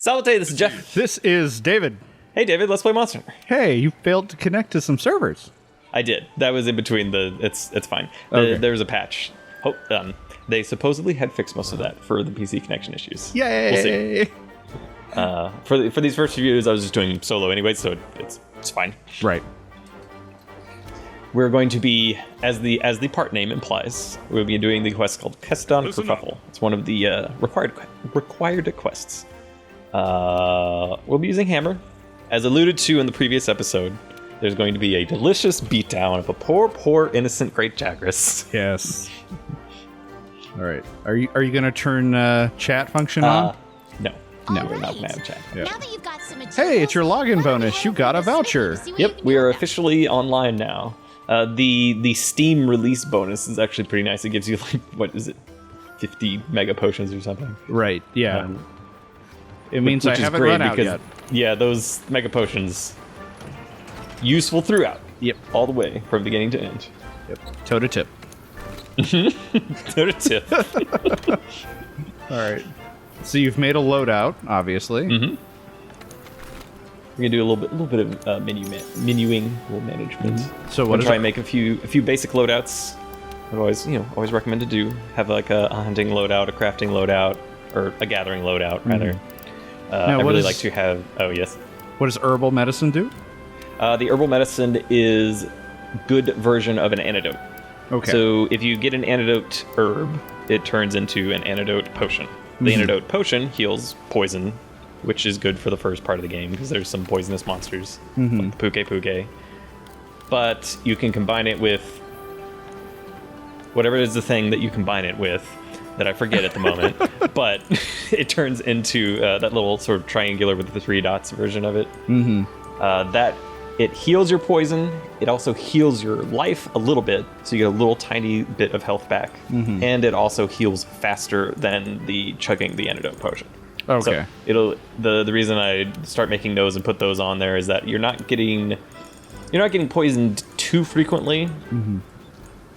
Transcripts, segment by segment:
Salute, this is Jeff. This is David. Hey, David, let's play Monster Hunter. Hey, you failed to connect to some servers. I did. That was in between the... It's fine. Okay. There was a patch. They supposedly had fixed most of that for the PC connection issues. Yay! We'll see. For these first few videos, I was just doing solo anyway, so it's fine. Right. We're going to be, as the part name implies, we'll be doing the quest called Kestodon Kerfuffle. It's one of the required quests. We'll be using hammer. As alluded to in the previous episode, there's going to be a delicious beatdown of a poor, innocent Great Jagras. Yes. All right. Are you going to turn chat function on? No. No. We're not going to have chat. Yeah. Now that you've got some Hey, it's your login bonus. You got a voucher. Yep, we are officially online now. The Steam release bonus is actually pretty nice. It gives you, like, what is it, 50 mega potions or something. Right, yeah. It means which I is haven't great run out because, yet. Yeah, those mega potions, useful throughout. Yep. All the way, from beginning to end. Yep. Toe to tip. Toe to tip. All right. So you've made a loadout, obviously. Mm-hmm. We're gonna do a little bit of menuing, little management. So what is try it? and make a few basic loadouts. I'd always recommend to do have like a hunting loadout, a crafting loadout, or a gathering loadout rather. Now, I what really is- like to have. Oh yes, What does herbal medicine do? the herbal medicine is good version of an antidote. Okay. So if you get an antidote herb, it turns into an antidote potion. The antidote potion heals poison, which is good for the first part of the game because there's some poisonous monsters, like the Puke. But you can combine it with whatever is the thing that you combine it with that I forget at the moment. But it turns into that little sort of triangular with the 3 dots version of it. That it heals your poison. It also heals your life a little bit, so you get a little tiny bit of health back. And it also heals faster than the chugging the antidote potion. Okay. So the reason I start making those and put those on there is that you're not getting poisoned too frequently,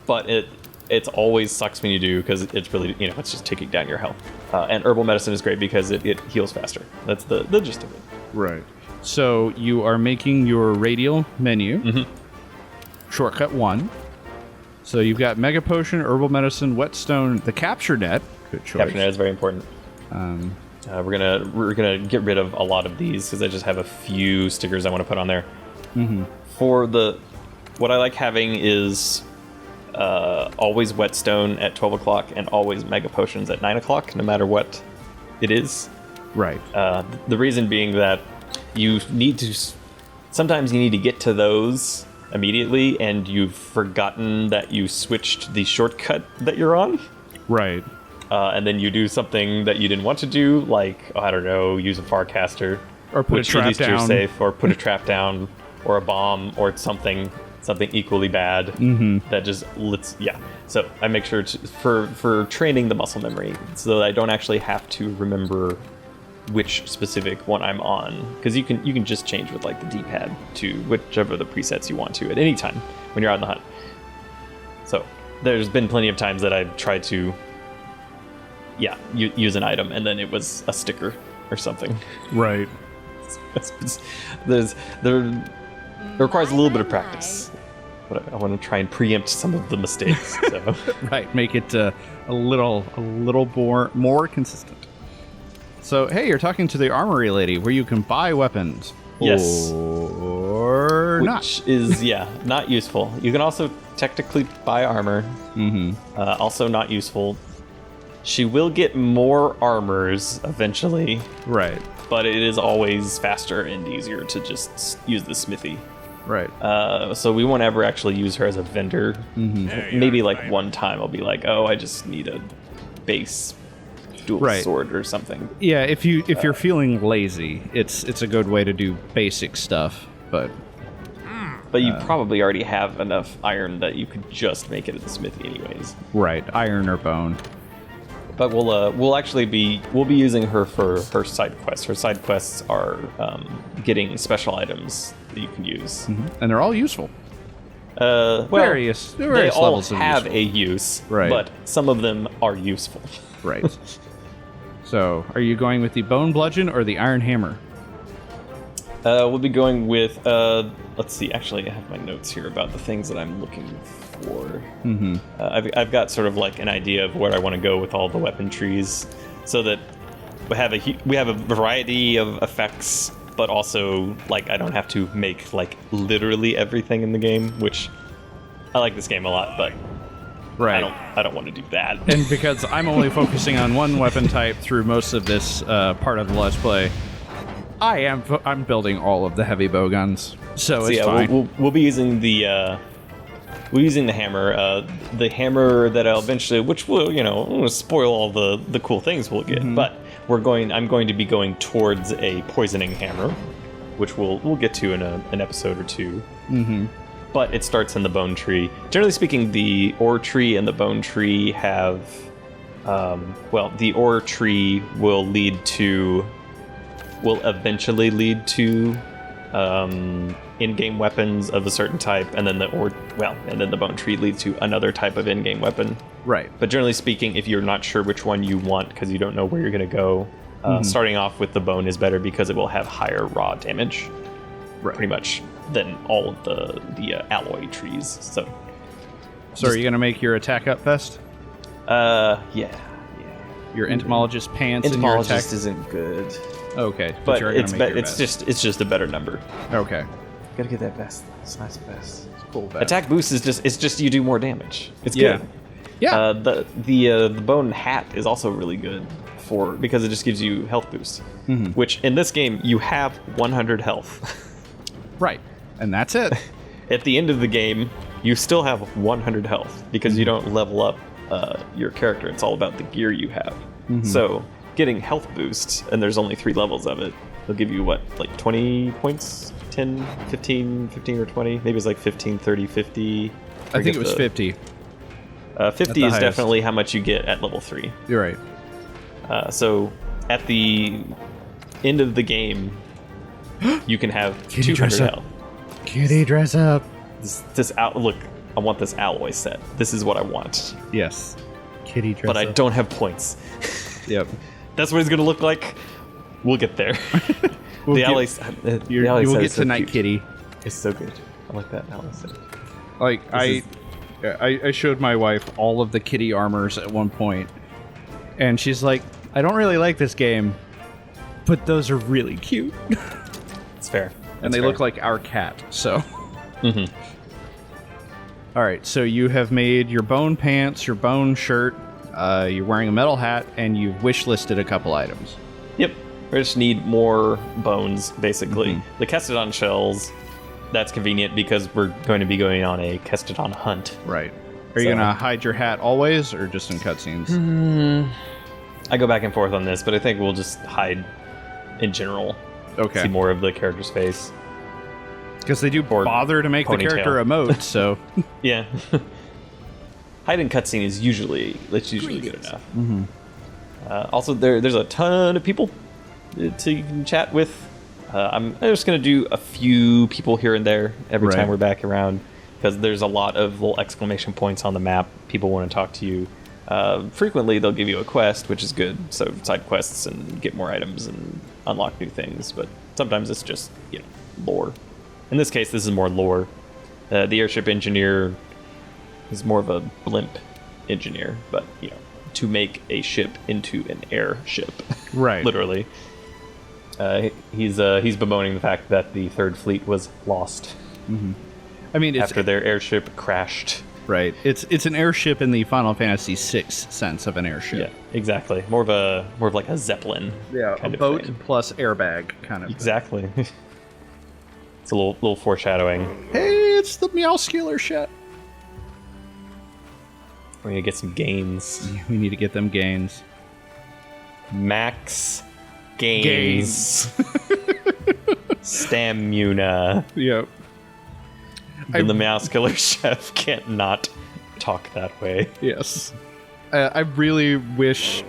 but it always sucks when you do because it's really it's just taking down your health. And herbal medicine is great because it heals faster. That's the gist of it. Right. So you are making your radial menu. Shortcut 1. So you've got Mega Potion, Herbal Medicine, Whetstone, the Capture Net. Good choice. Capture net is very important. We're gonna get rid of a lot of these because I just have a few stickers I want to put on there. For what I like having is always Whetstone at 12 o'clock and always Mega Potions at 9 o'clock, no matter what it is. Right. The reason being that sometimes you need to get to those immediately, and you've forgotten that you switched the shortcut that you're on. Right. And then you do something that you didn't want to do, like, I don't know, use a Farcaster. Or put a which trap at least you're down. safe, or put a trap down, or a bomb, or something equally bad that just So I make sure for training the muscle memory, so that I don't actually have to remember which specific one I'm on, because you can just change with like the D-pad to whichever the presets you want to at any time when you're out on the hunt. So there's been plenty of times that I've tried to use an item and then it was a sticker or something. Right. It requires a little bit of practice, but I want to try and preempt some of the mistakes. So. Right. Make it a little more consistent. So, hey, you're talking to the armory lady where you can buy weapons. Yes. Or not. Which is, not useful. You can also technically buy armor. Also not useful. She will get more armors eventually. Right. But it is always faster and easier to just use the smithy. Right. So we won't ever actually use her as a vendor. Maybe like one time I'll be like, oh, I just need a base dual sword or something. Yeah, if you're feeling lazy, it's a good way to do basic stuff, but you probably already have enough iron that you could just make it at the smithy anyways. Right, iron or bone. But we'll be using her for her side quests. Her side quests are getting special items that you can use, and they're all useful. Various they all levels of have useful. a use, Right. but some of them are useful. Right. So, are you going with the bone bludgeon or the iron hammer? We'll be going with, let's see, actually I have my notes here about the things that I'm looking for. Mm-hmm. I've got sort of like an idea of where I want to go with all the weapon trees, so that we have a variety of effects, but also like I don't have to make like literally everything in the game, which I like this game a lot, but right. I don't want to do that. And because I'm only focusing on one weapon type through most of this part of the Let's Play, I'm building all of the heavy bow guns, so it's fine. We'll be using the hammer. The hammer that I'll eventually, which will spoil all the cool things we'll get. But I'm going to be going towards a poisoning hammer, which we'll get to in an episode or two. Mm-hmm. But it starts in the bone tree. Generally speaking, the ore tree and the bone tree have, the ore tree will eventually lead to in-game weapons of a certain type, and then the bone tree leads to another type of in-game weapon. Right. But generally speaking, if you're not sure which one you want because you don't know where you're going to go, starting off with the bone is better because it will have higher raw damage, pretty much, than all of the alloy trees. So are you going to make your attack up vest? Yeah. Your entomologist pants and your attack... Entomologist isn't good. Okay, but it's just a better number. Okay, gotta get that vest. It's a nice vest. It's a cool vest. Attack boost is just you do more damage. It's good. Yeah. The bone hat is also really good because it just gives you health boost. Mm-hmm. Which in this game you have 100 health. Right, and that's it. At the end of the game, you still have 100 health because you don't level up your character. It's all about the gear you have. Mm-hmm. So getting health boost, and there's only 3 levels of it, they'll give you what, like 20 points? 10, 15 or 20? Maybe it's like 15, 30, 50. I think it was 50. 50 is definitely how much you get at level 3. You're right. So at the end of the game, you can have Kitty 200 health. Kitty, dress up. Look, I want this alloy set. This is what I want. Yes. Kitty, dress up. But I don't have points. Yep. That's what it's going to look like. We'll get there. You will get to Night Kitty. It's so good. I like that alloy set. Like, I showed my wife all of the kitty armors at one point, and she's like, I don't really like this game, but those are really cute. It's fair. And they look like our cat, so. Mm-hmm. All right, so you have made your bone pants, your bone shirt, you're wearing a metal hat, and you've wish listed a couple items. Yep. We just need more bones, basically. Mm-hmm. The Kestodon shells, that's convenient because we're going to be going on a Kestodon hunt. Right. Are you going to hide your hat always, or just in cutscenes? I go back and forth on this, but I think we'll just hide in general. Okay. See more of the character's face. Because they do bother to make the character emote, so... Yeah. Hide in cutscene is usually good enough. Mm-hmm. Also, there's a ton of people to you can chat with. I'm just going to do a few people here and there every time we're back around, because there's a lot of little exclamation points on the map. People want to talk to you. Frequently, they'll give you a quest, which is good. So side quests and get more items and unlock new things. But sometimes it's just lore. In this case, this is more lore. The airship engineer is more of a blimp engineer, but to make a ship into an airship, right? Literally. He's bemoaning the fact that the Third Fleet was lost. Mm-hmm. I mean, after their airship crashed. Right. It's an airship in the Final Fantasy VI sense of an airship. Yeah, exactly. More of like a zeppelin. Yeah, a boat plus airbag kind of. Exactly. It's a little foreshadowing. Hey, it's the Meowscaler ship. We're gonna get some gains. We need to get them gains. Max gains. Stamina. Yep. And the Meowscaler chef can't not talk that way. Yes. I really wish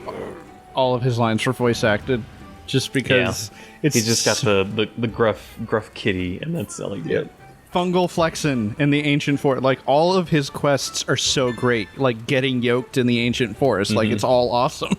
all of his lines were voice acted, just because he's just got the gruff kitty, and that's all he did. Fungal Flexin in the Ancient Forest. Like, all of his quests are so great. Like, getting yoked in the Ancient Forest. Mm-hmm. Like, it's all awesome.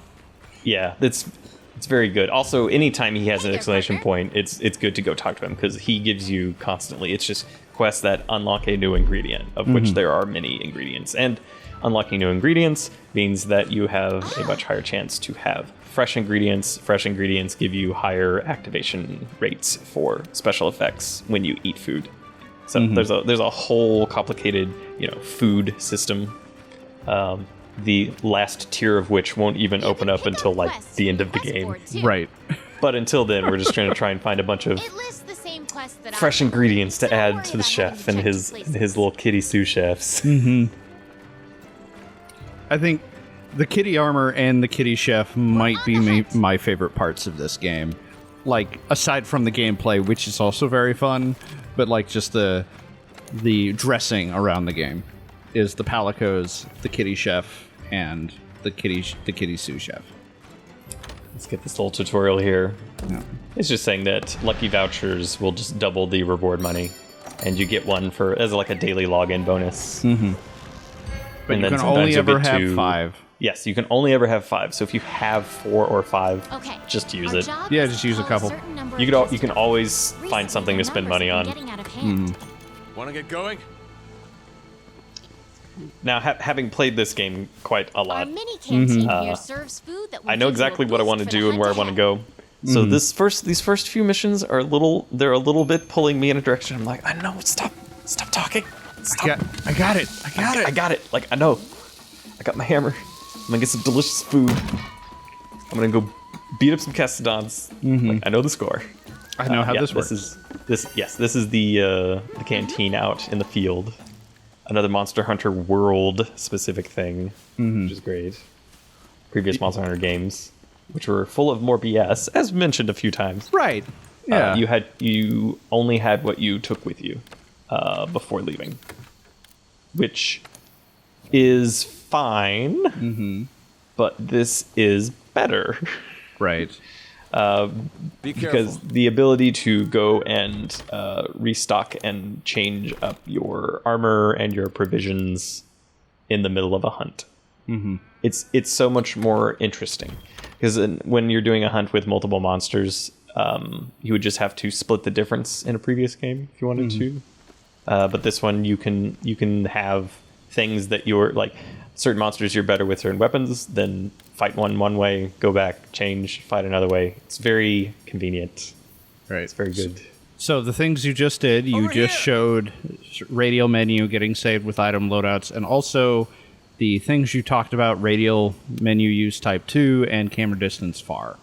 Yeah, it's It's very good. Also, anytime he has an exclamation point, it's good to go talk to him because he gives you constantly. It's just quests that unlock a new ingredient, of which there are many ingredients. And unlocking new ingredients means that you have a much higher chance to have fresh ingredients. Fresh ingredients give you higher activation rates for special effects when you eat food. So there's a whole complicated, food system. The last tier of which won't even open up until like the end of the game. Right. But until then, we're just going to try and find a bunch of fresh ingredients to add to the chef and his little kitty sous chefs. I think the kitty armor and the kitty chef might be my favorite parts of this game. Like, aside from the gameplay, which is also very fun, but like just the dressing around the game is the palicos, the kitty chef, and the kitty sous chef. Let's get this little tutorial here. Yeah. It's just saying that lucky vouchers will just double the reward money, and you get one as like a daily login bonus. But and you then can sometimes only you'll ever get have 5. Yes, you can only ever have 5. So if you have 4 or 5, just use it. Yeah, just use a couple. You can always find something to spend money on. Want to get going? Now, having played this game quite a lot, I know exactly what I want to do and where I want to go. So these first few missions are they're a little bit pulling me in a direction. I'm like, I know, stop talking. Stop. I got it. I got it. Like, I know. I got my hammer. I'm gonna get some delicious food. I'm gonna go beat up some Kestodons. Like, I know the score. I know how this works. This is the canteen out in the field. Another Monster Hunter World specific thing, which is great. Previous Monster Hunter games, which were full of more BS, as mentioned a few times. Right. Yeah. You only had what you took with you before leaving, which is fine. But this is better. Right. Because the ability to go and restock and change up your armor and your provisions in the middle of a hunt. It's so much more interesting. Because when you're doing a hunt with multiple monsters, you would just have to split the difference in a previous game if you wanted to. But this one, you can have things that you're like, certain monsters you're better with certain weapons, then fight one way, go back, change, fight another way. It's very convenient. Right. It's very good. So the things you just did, you just showed radial menu getting saved with item loadouts, and also the things you talked about, radial menu use type 2 and camera distance far.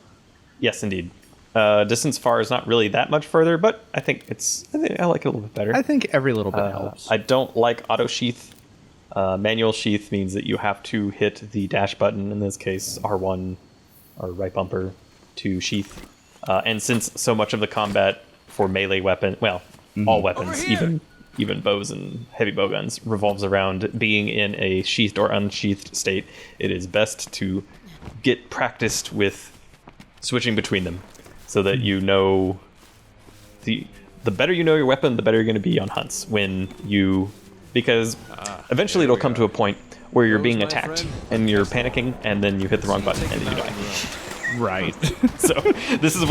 Yes, indeed. Distance far is not really that much further, but I think I like it a little bit better. I think every little bit helps. I don't like auto sheath. Manual sheath means that you have to hit the dash button, in this case R1 or right bumper, to sheath. And since so much of the combat for melee weapon, all weapons, even bows and heavy bow guns, revolves around being in a sheathed or unsheathed state, it is best to get practiced with switching between them, so that you know the better you know your weapon, the better you're going to be on hunts because eventually it'll come to a point where you're being attacked and you're panicking, and then you hit the wrong button and then you die. Right. So this is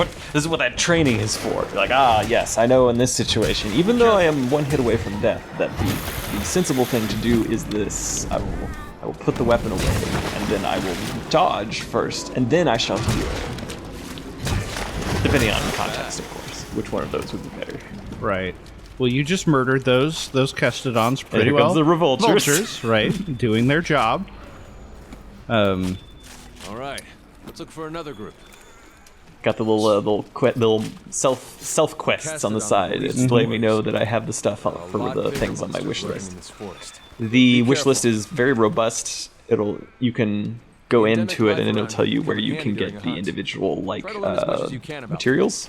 what that training is for. You're like, yes, I know in this situation, even though I am one hit away from death, that the sensible thing to do is this. I will put the weapon away, and then I will dodge first, and then I shall heal. Depending on the context, of course. Which one of those would be better? Right. Well, you just murdered those Kestodons pretty well. Here comes the Vultures, right, doing their job. All right, let's look for another group. Got the little self quests on the side. It's letting me know that I have the stuff for the things on my wish list. The wish list is very robust. You can go into it and it'll tell you where you can get the individual materials.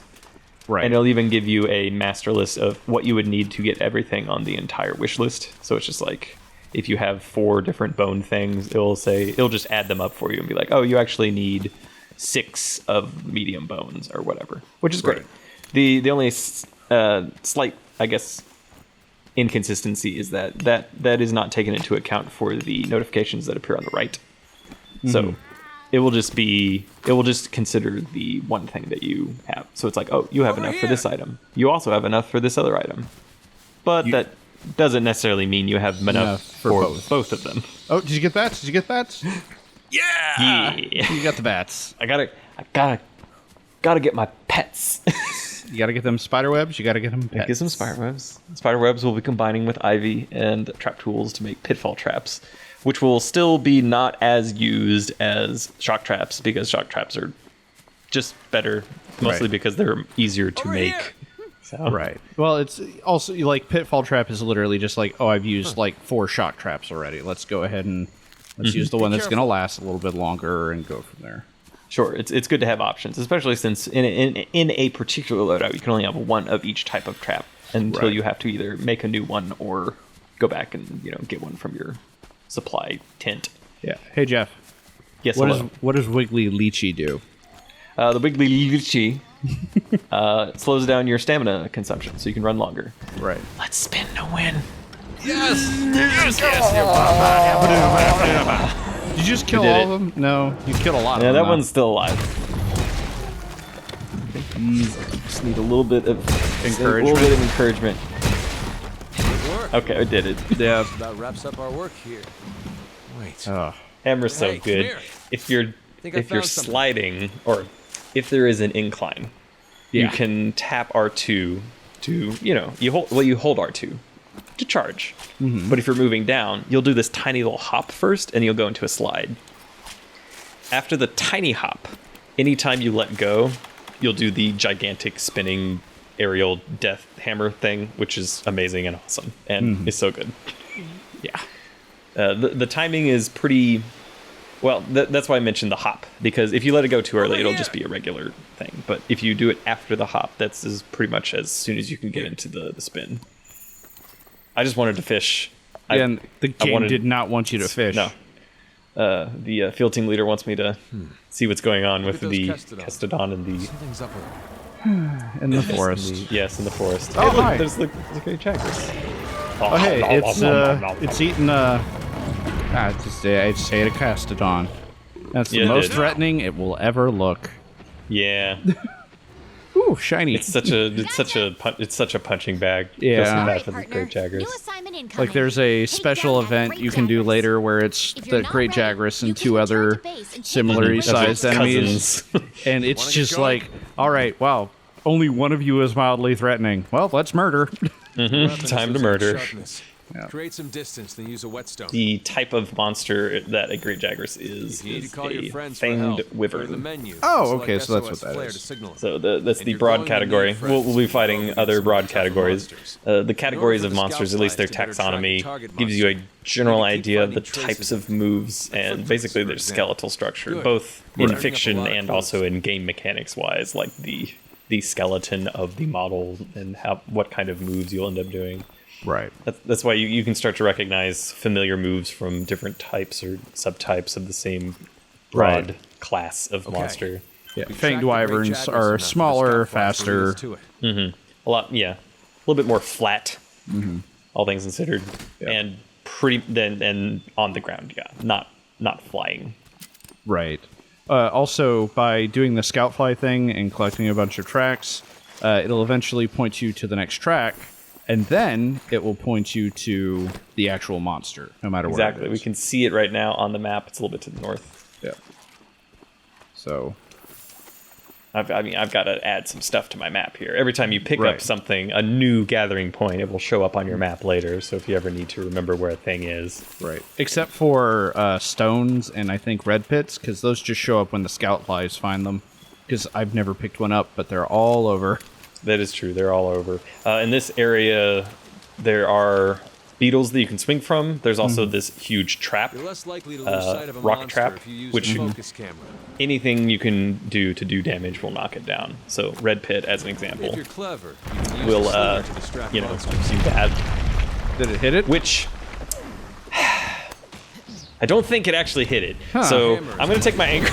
Right. And it'll even give you a master list of what you would need to get everything on the entire wish list. So it's just like, if you have 4 different bone things, it'll just add them up for you and be like, oh, you actually need 6 of medium bones or whatever, which is great. Right. The only slight, I guess, inconsistency is that is not taken into account for the notifications that appear on the right. So it will just consider the one thing that you have. So it's like, oh, you have enough for this item. You also have enough for this other item. But that doesn't necessarily mean you have enough for both of them. Oh, did you get bats? Did you get bats? Yeah. You got the bats. I gotta get my pets. You gotta get them spider webs. You gotta get them pets. Get some spider webs. Spider webs will be combining with ivy and trap tools to make pitfall traps, which will still be not as used as shock traps because shock traps are just better, mostly because they're easier to make. So. Right. Well, it's also like pitfall trap is literally just like, oh, I've used like 4 shock traps already. Let's go ahead and let's use the one that's going to last a little bit longer and go from there. Sure, it's good to have options, especially since in a particular loadout you can only have one of each type of trap until you have to either make a new one or go back and get one from your supply tent. Yeah. Hey Jeff. Yes. What does Wiggly Lychee do? The Wiggly Lychee slows down your stamina consumption, so you can run longer. Right. Let's spin to win. Yes. Did you just kill all of them? No, you killed a lot of them. Yeah, that one's still alive. Just need a little bit of encouragement. Good work. Okay, I did it. Yeah. That wraps up our work here. Wait. Hammer's so Hey, come good. here. If you're I found something. sliding, or if there is an incline, you can tap R2 to you hold R2 to charge. But if you're moving down, you'll do this tiny little hop first, and you'll go into a slide. After the tiny hop, anytime you let go, you'll do the gigantic spinning aerial death hammer thing, which is amazing and awesome, and is so good. Yeah. The timing is pretty... Well, that's why I mentioned the hop, because if you let it go too early, it'll just be a regular thing. But if you do it after the hop, that's pretty much as soon as you can get into the spin. I just wanted to fish. And the game did not want you to fish. No. The field team leader wants me to see what's going on with the Kestodon and the... Something's up with In the forest. Yes, in the forest. Oh, hey, look, hi. there's the Great Jagras. Oh, hey, it's eating, I just ate a Kestodon. That's the most threatening it will ever look. Yeah. Ooh, shiny. It's such a punching bag. Yeah. Just All that right, for the partner. Great Jagras. New assignment incoming. Like there's a Take special down that event Great you can do Jagras. later where it's If the you're not Great ready, Jagras you and can 2 return other to base and take similarly over. sized That's enemies. cousins. And it's Wanna get just going? like, all right, wow, only one of you is mildly threatening. Well, let's murder. Time to murder. Yeah. Create some distance, then use a whetstone. The type of monster that a Great Jagras is You need to call your a friends for fanged help. Go to the wyvern. menu. Oh, Select okay, so that's what SOS that flare is. to signal it. So that's And the you're broad going to need category. friends We'll be to fighting go other against broad tougher categories. monsters. The categories for of the monsters, scout at least their flies to better track a taxonomy, target gives you a monster. general You need to keep idea of the finding types traces of moves and footprints, basically for their example. skeletal structure, Good. both We're in learning up a fiction lot of and clues. also in game mechanics wise, like the skeleton of the model and what kind of moves you'll end up doing. Right. That's why you can start to recognize familiar moves from different types or subtypes of the same broad Right. class of monster. Yeah. We've tracked Fanged the Great wyverns Jagras are enough for the smaller, scout flies to lead us faster. to it. A little bit more flat, all things considered, and and on the ground, not flying. Right. Also, by doing the scout fly thing and collecting a bunch of tracks, it'll eventually point you to the next track, and then it will point you to the actual monster, no matter where Exactly. it We is. can see it right now on the map. It's a little bit to the north. Yeah. So, I've got to add some stuff to my map here. Every time you pick Right. up something, a new gathering point, it will show up on your map later. So if you ever need to remember where a thing is, right. Except for stones and I think red pits, because those just show up when the scout flies find them. Because I've never picked one up, but they're all over. that is true. They're all over. In this area, there are beetles that you can swing from. There's also this huge trap. You're less likely to lose sight of a rock monster trap, if you use which a you- focus camera. Anything you can do to do damage will knock it down. So red pit, as an If example, you're clever, you can use will a sliver to distract monsters. do that. Did it hit it? Which I don't think it actually hit it. So Hammers. I'm gonna take my anger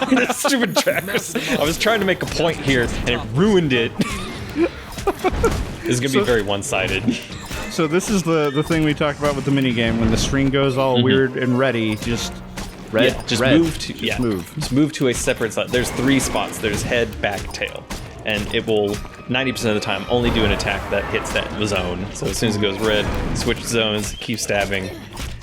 on this stupid Jagras. I was trying to make a point here, and it ruined it. This is gonna be very one-sided. So this is the thing we talked about with the minigame. When the screen goes all weird and ready, just Red. Yeah, just red. move to Just move to a separate side. There's 3 spots. There's head, back, tail, and it will 90% of the time only do an attack that hits that zone. So as soon as it goes red, switch zones, keep stabbing.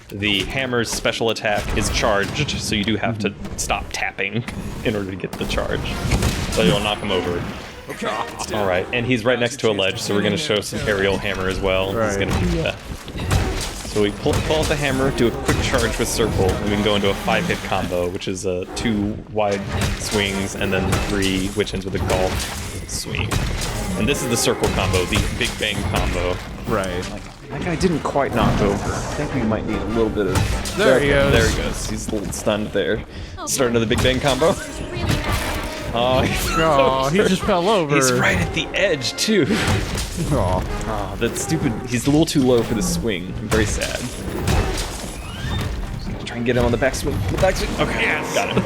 The hammer's special attack is charged, so you do have to stop tapping in order to get the charge. So you'll knock him over. Okay. All right, and he's right next to a ledge, so we're going to show some aerial hammer as well. Right. It's going to be so we pull out the hammer, do a quick charge with circle, and we can go into a 5-hit combo, which is 2 wide swings and then 3 witch ends with a golf swing. And this is the circle combo, the Big Bang combo. Right. That guy didn't quite knock over. I think we might need a little bit of... There he goes. There he goes. He's a little stunned there. Starting to the Big Bang combo. Oh, he just fell over. He's right at the edge, too. Oh, that's stupid. He's a little too low for the swing. I'm very sad. Try and get him on the backswing. Okay, yes. Got him.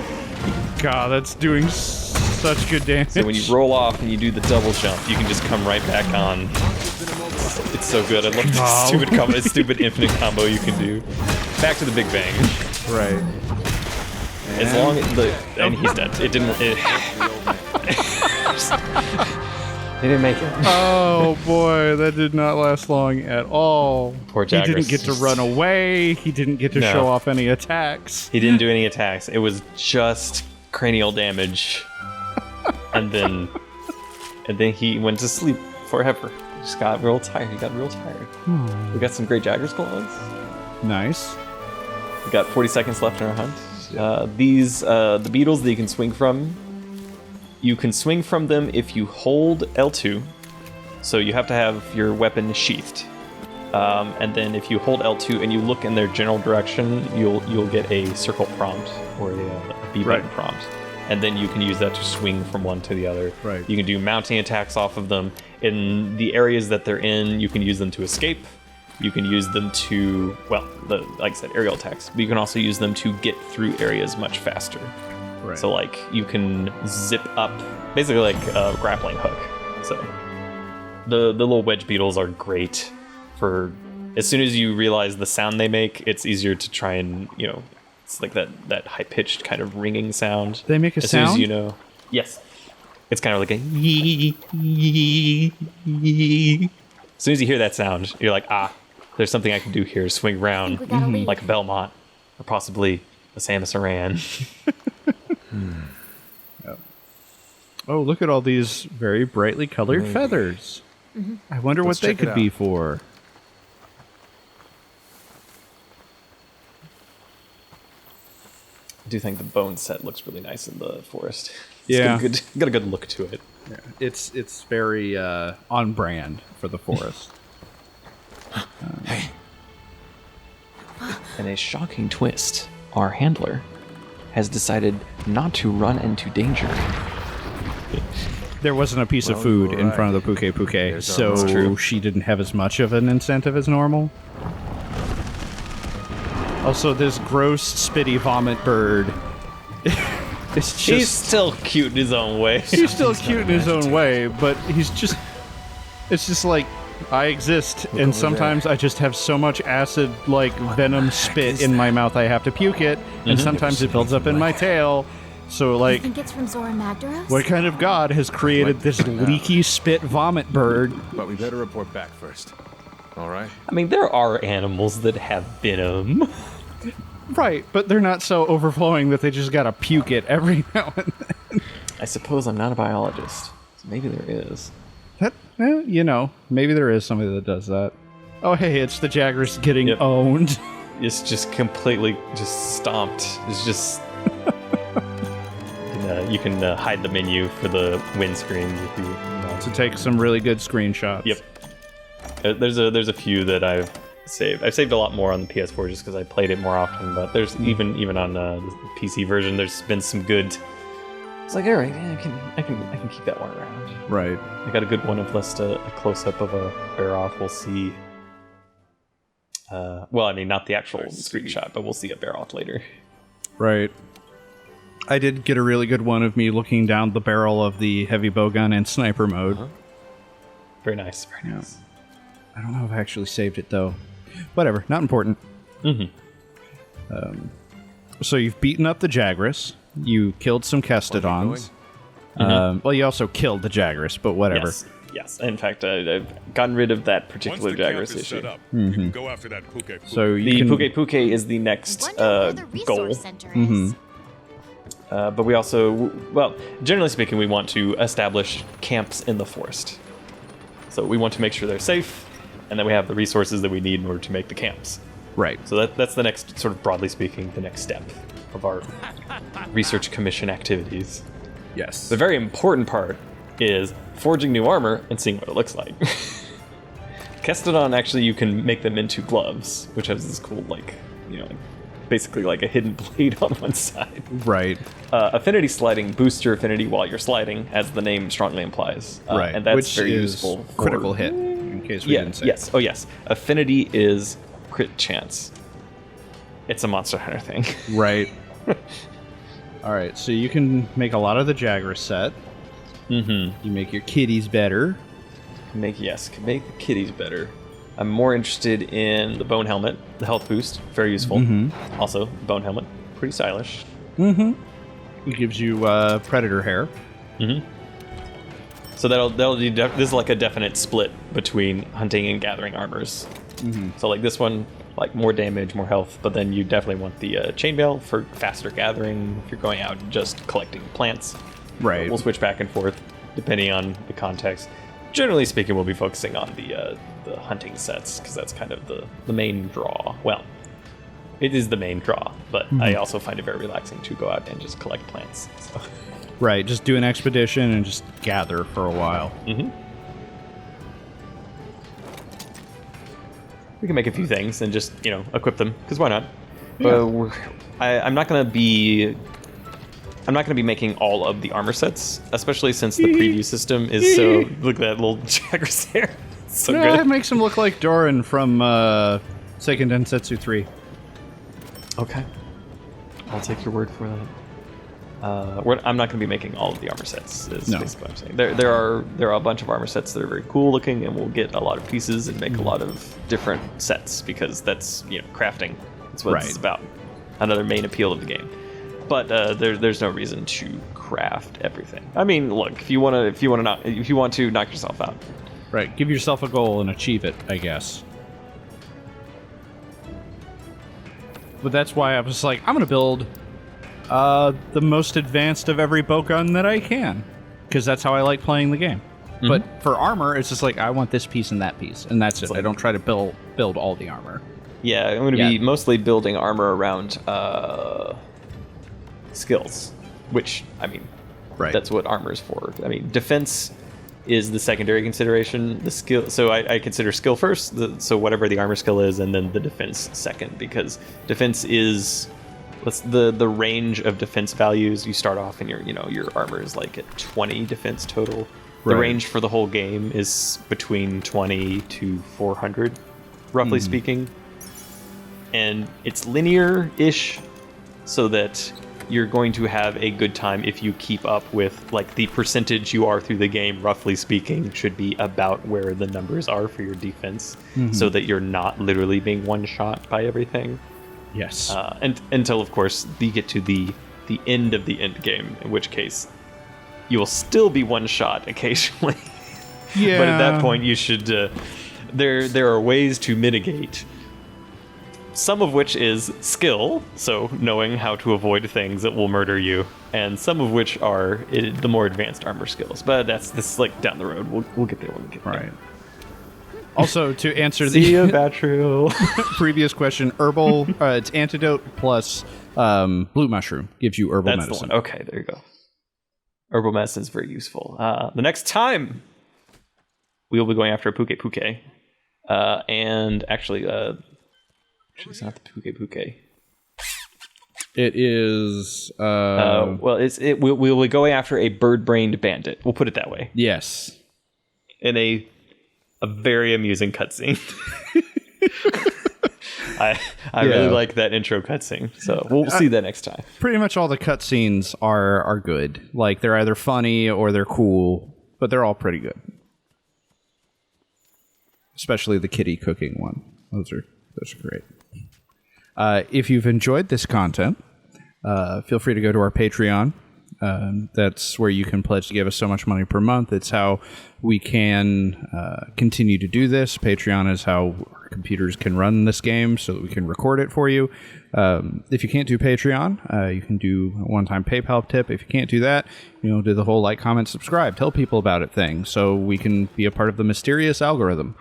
God, that's doing such good damage. So when you roll off and you do the double jump, you can just come right back on. It's so good. I love this stupid combo, stupid infinite combo you can do. Back to the Big Bang. Right. As long as and he's dead. It didn't. He didn't make it. Oh boy, that did not last long at all. Poor Jagras. He didn't get to run away. He didn't get to show off any attacks. He didn't do any attacks. It was just cranial damage, and then he went to sleep forever. He just got real tired. He got real tired. We got some Great Jagras gloves. Nice. We got 40 seconds left in our hunt. These the beetles that you can swing from. You can swing from them if you hold L2, so you have to have your weapon sheathed. And then if you hold L2 and you look in their general direction, you'll get a circle prompt or a B button prompt, and then you can use that to swing from one to the other. Right. You can do mounting attacks off of them. In the areas that they're in, you can use them to escape. You can use them to, like I said, aerial attacks. But you can also use them to get through areas much faster. Right. So like you can zip up, basically like a grappling hook. So the little wedge beetles are great for, as soon as you realize the sound they make, it's easier to try and, it's like that high-pitched kind of ringing sound. They make a as sound? As soon as you know. Yes. It's kind of like a as soon as you hear that sound, you're like, there's something I can do here. Swing around like a Belmont or possibly a Samus Aran. Oh, look at all these very brightly colored feathers. I wonder what they could be for. I do think the bone set looks really nice in the forest. Yeah. Got a good look to it. Yeah. It's very on brand for the forest. Hey. In a shocking twist, our handler has decided not to run into danger. There wasn't a piece of food in front of the Puke Puke, so she didn't have as much of an incentive as normal. Also, this gross, spitty vomit bird. He's still cute in his own way. He's still cute in his own way, but he's just... It's just like, I exist, and sometimes I just have so much acid, like, venom spit in my mouth I have to puke it, and sometimes it builds up in my tail. So, like, I think it's from Zora Magdaros? what kind of god has created this leaky spit vomit bird? But we better report back first. All right? I mean, there are animals that have venom. Right, but they're not so overflowing that they just gotta puke it every now and then. I suppose I'm not a biologist. So maybe there is. That, maybe there is somebody that does that. Oh, hey, it's the Jagras getting owned. It's just completely just stomped. It's just... you can hide the menu for the windscreen if you want. To take some really good screenshots. Yep. There's a few that I've saved. I've saved a lot more on the PS4 just because I played it more often. But there's even on the PC version, there's been some good. It's like, all right, yeah, I can keep that one around. Right. I got a good one of just a close up of a Baroth. We'll see. Well, I mean, not the actual screenshot, but we'll see a Baroth later. Right. I did get a really good one of me looking down the barrel of the heavy bowgun in sniper mode. Very nice. Very nice. I don't know if I actually saved it though. Whatever, not important. So you've beaten up the Jagras. You killed some Kestodons. Well, you also killed the Jagras, but whatever. Yes. In fact, I've gotten rid of that particular Jagras issue. Set up, you can go after that Puke. So the Puke is the next goal. But we also, well, generally speaking, we want to establish camps in the forest. So we want to make sure they're safe, and that we have the resources that we need in order to make the camps. Right. So that's the next, sort of broadly speaking, the next step of our research commission activities. Yes. The very important part is forging new armor and seeing what it looks like. Kestodon, actually, you can make them into gloves, which has this cool, like, basically like a hidden blade on one side. Right. Affinity sliding boosts your affinity while you're sliding, as the name strongly implies. Right. And that's which very is useful. Critical hit, in case we didn't say. Yes. Oh, yes. Affinity is crit chance. It's a Monster Hunter thing. Right. All right, so you can make a lot of the Jagras set. You make your kitties better. Can make the kitties better. I'm more interested in the bone helmet, the health boost, very useful. Also, bone helmet, pretty stylish. It gives you predator hair. So that'll be this is like a definite split between hunting and gathering armors. So like this one, like more damage, more health, but then you definitely want the chainmail for faster gathering if you're going out and just collecting plants. Right. We'll switch back and forth depending on the context. Generally speaking, we'll be focusing on the hunting sets because that's kind of the main draw. Well, it is the main draw, but I also find it very relaxing to go out and just collect plants. So. Right, just do an expedition and just gather for a while. We can make a few things and just, equip them, because why not? But I'm not going to be making all of the armor sets, especially since the preview system is so... Look at that little Jagras there. So good. It makes him look like Doran from Seiken Densetsu 3. Okay. I'll take your word for that. I'm not going to be making all of the armor sets, is basically what I'm saying. There are a bunch of armor sets that are very cool looking, and we'll get a lot of pieces and make a lot of different sets, because that's, crafting. That's what it's about. Another main appeal of the game. But there's no reason to craft everything. I mean, look, if you want to knock yourself out. Right, give yourself a goal and achieve it, I guess. But that's why I was like, I'm going to build the most advanced of every bow gun that I can, because that's how I like playing the game. But for armor, it's just like, I want this piece and that piece, and that's it. I don't try to build all the armor. Yeah, I'm going to be mostly building armor around skills, which, I mean, that's what armor is for. I mean, defense is the secondary consideration. The skill, so I consider skill first, so whatever the armor skill is, and then the defense second, because defense is the range of defense values. You start off and your armor is like at 20 defense total. The range for the whole game is between 20 to 400, roughly speaking. And it's linear-ish, so that you're going to have a good time if you keep up with, like, the percentage you are through the game, roughly speaking, should be about where the numbers are for your defense, so that you're not literally being one-shot by everything. Yes. And until, of course, you get to the end of the end game, in which case you will still be one-shot occasionally. Yeah. But at that point, you should... there are ways to mitigate, some of which is skill, so knowing how to avoid things that will murder you, and some of which are the more advanced armor skills. But this is like down the road. We'll get there when we get there. Right. Also, to answer See ya, the Batru. previous question, herbal, it's antidote plus blue mushroom gives you herbal medicine. That's the one. Okay, there you go. Herbal medicine is very useful. The next time, we will be going after a Puke. And actually, it's not the Puke. It is... we'll be going after a bird-brained bandit. We'll put it that way. Yes. In a very amusing cutscene. I really like that intro cutscene, so we'll see that next time. Pretty much all the cutscenes are good. Like, they're either funny or they're cool, but they're all pretty good. Especially the kitty cooking one. Those are great. If you've enjoyed this content, feel free to go to our Patreon. That's where you can pledge to give us so much money per month. It's how we can continue to do this. Patreon is how our computers can run this game so that we can record it for you. If you can't do Patreon, you can do a one-time PayPal tip. If you can't do that, do the whole like, comment, subscribe, tell people about it thing so we can be a part of the mysterious algorithm.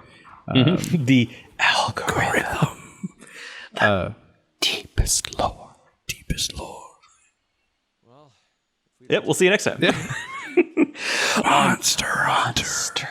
The algorithm. Deepest lore. Yep, we'll see you next time. Monster Hunter.